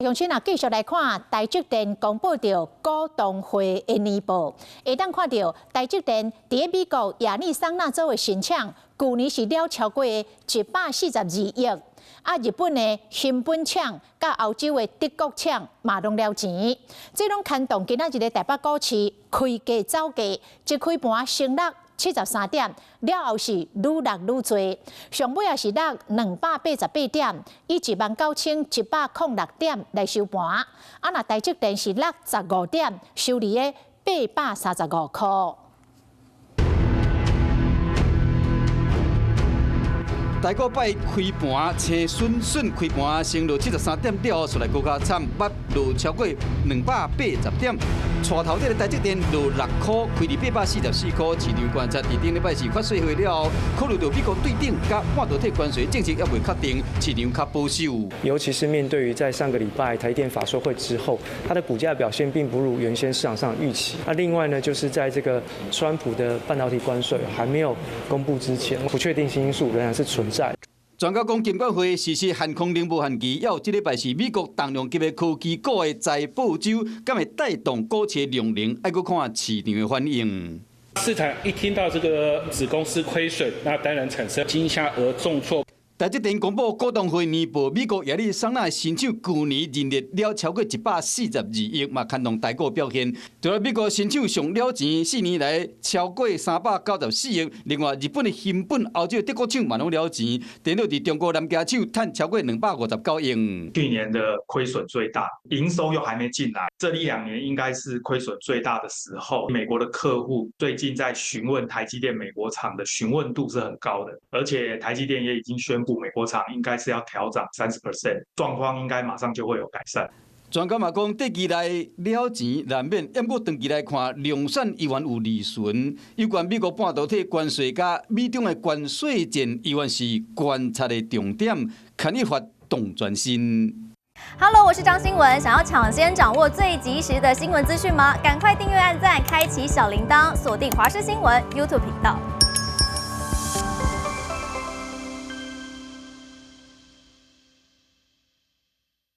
乡亲啊，继续来看台积电公布着股东会的年报，会当看到台积电伫美国亚利桑那州的申请，去年是了超过142亿。啊，日本的新本厂、甲欧洲的德国厂嘛拢了钱，这拢牵动今仔日的台北股市开价走价，一开盘升落73点，了后是愈落愈多，上尾也是落288点，以19106点来收盘。啊，那台积电是落15点，收伫个835块。台股摆开盘，青顺开盘升落73点了，出来股价惨跌落超过280点。带头的台积电落6块，开伫844块。市场观察，伫顶礼拜是发税会了后，考虑到美国对顶甲半导体关税政策也未确定，市场较保守。尤其是面对于在上个礼拜台电法说会之后，它的股价表现并不如原先市场上预期。那另外呢，就是在这个川普的半导体关税还没有公布之前，不确定性因素仍然是存在。专家讲，金管会实施限空令无限期，也有这礼拜是美国重量级的科技股的财报周，敢会带动股市的量能，还要看市场的反应。市场一听到这个子公司亏损，那当然产生惊吓而重挫。台积电公布股东会年报，美国亚利桑那新厂去年认列了超过142亿，嘛牵动台股表现。除了美国新厂上了钱，4年来超过394亿。另外，日本的新本、欧洲德国厂嘛拢了钱，第六伫中国南加厂赚超过259亿。去年的亏损最大，营收又还没进来，这1-2年应该是亏损最大的时候。美国的客户最近在询问台积电美国厂的询问度是很高的，而且台积电也已经宣布。美国厂应该是要调涨30%，状况应该马上就会有改善。专家嘛讲，短期内了钱难免，不过长期来看，量产依然有利润。有关美国半导体关税加美中的关税战，依然是观察的重点，牵一发动全身。Hello， 我是张新文。想要抢先掌握最及时的新闻资讯吗？赶快订阅、按赞、开启小铃铛，锁定华视新闻 YouTube 频道。